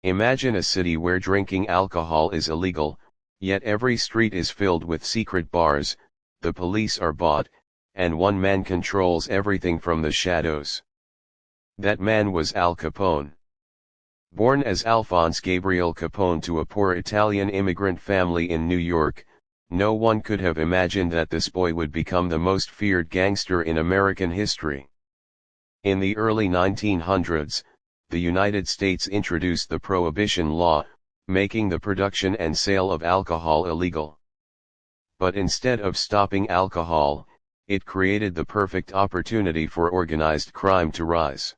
Imagine a city where drinking alcohol is illegal, yet every street is filled with secret bars, the police are bought, and one man controls everything from the shadows. That man was Al Capone. Born as Alphonse Gabriel Capone to a poor Italian immigrant family in New York, no one could have imagined that this boy would become the most feared gangster in American history. In the early 1900s, the United States introduced the Prohibition law, making the production and sale of alcohol illegal. But instead of stopping alcohol, it created the perfect opportunity for organized crime to rise.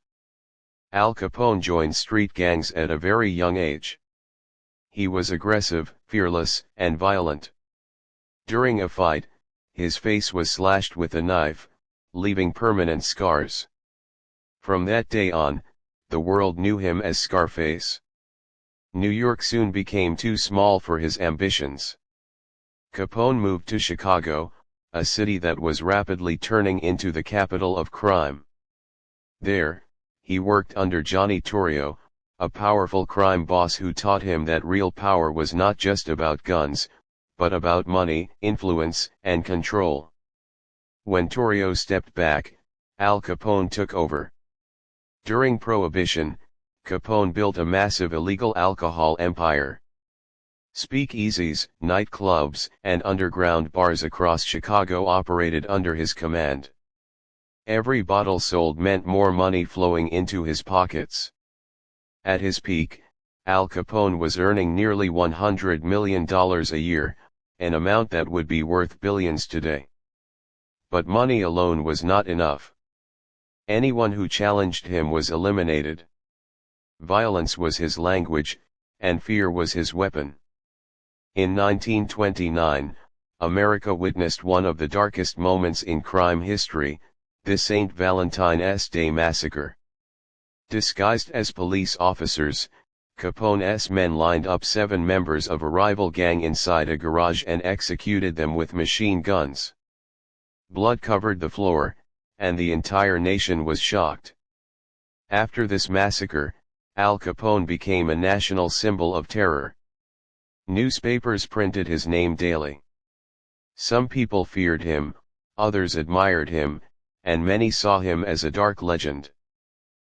Al Capone joined street gangs at a very young age. He was aggressive, fearless, and violent. During a fight, his face was slashed with a knife, leaving permanent scars. From that day on, the world knew him as Scarface. New York soon became too small for his ambitions. Capone moved to Chicago, a city that was rapidly turning into the capital of crime. There, he worked under Johnny Torrio, a powerful crime boss who taught him that real power was not just about guns, but about money, influence, and control. When Torrio stepped back, Al Capone took over. During Prohibition, Capone built a massive illegal alcohol empire. Speakeasies, nightclubs, and underground bars across Chicago operated under his command. Every bottle sold meant more money flowing into his pockets. At his peak, Al Capone was earning nearly $100 million a year, an amount that would be worth billions today. But money alone was not enough. Anyone who challenged him was eliminated. Violence was his language, and fear was his weapon. In 1929, America witnessed one of the darkest moments in crime history, the St. Valentine's Day Massacre. Disguised as police officers, Capone's men lined up 7 members of a rival gang inside a garage and executed them with machine guns. Blood covered the floor, and the entire nation was shocked. After this massacre, Al Capone became a national symbol of terror. Newspapers printed his name daily. Some people feared him, others admired him, and many saw him as a dark legend.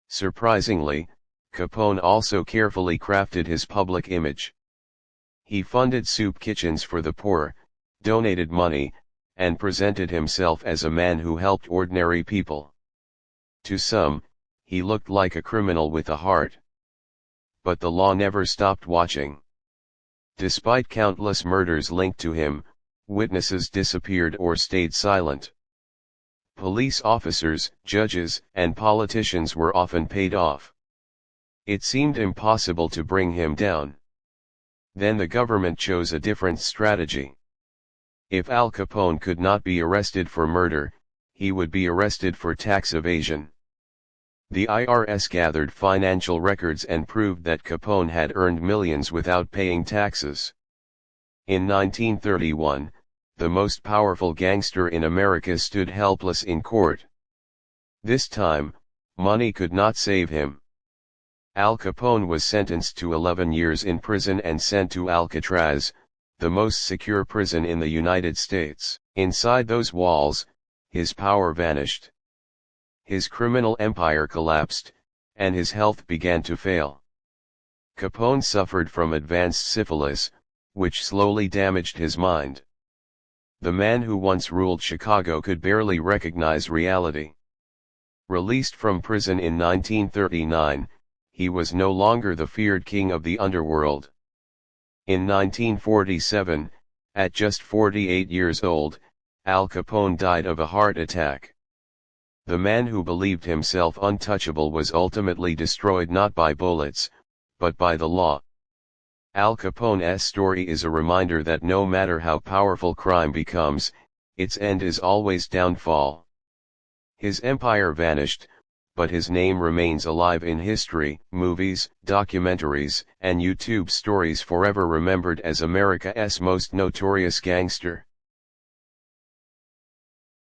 Surprisingly, Capone also carefully crafted his public image. He funded soup kitchens for the poor, donated money, and presented himself as a man who helped ordinary people. To some, he looked like a criminal with a heart. But the law never stopped watching. Despite countless murders linked to him, witnesses disappeared or stayed silent. Police officers, judges, and politicians were often paid off. It seemed impossible to bring him down. Then the government chose a different strategy. If Al Capone could not be arrested for murder, he would be arrested for tax evasion. The IRS gathered financial records and proved that Capone had earned millions without paying taxes. In 1931, the most powerful gangster in America stood helpless in court. This time, money could not save him. Al Capone was sentenced to 11 years in prison and sent to Alcatraz, the most secure prison in the United States. Inside those walls, his power vanished. His criminal empire collapsed, and his health began to fail. Capone suffered from advanced syphilis, which slowly damaged his mind. The man who once ruled Chicago could barely recognize reality. Released from prison in 1939, he was no longer the feared king of the underworld. In 1947, at just 48 years old, Al Capone died of a heart attack. The man who believed himself untouchable was ultimately destroyed not by bullets, but by the law. Al Capone's story is a reminder that no matter how powerful crime becomes, its end is always downfall. His empire vanished, but his name remains alive in history, movies, documentaries, and YouTube stories, forever remembered as America's most notorious gangster.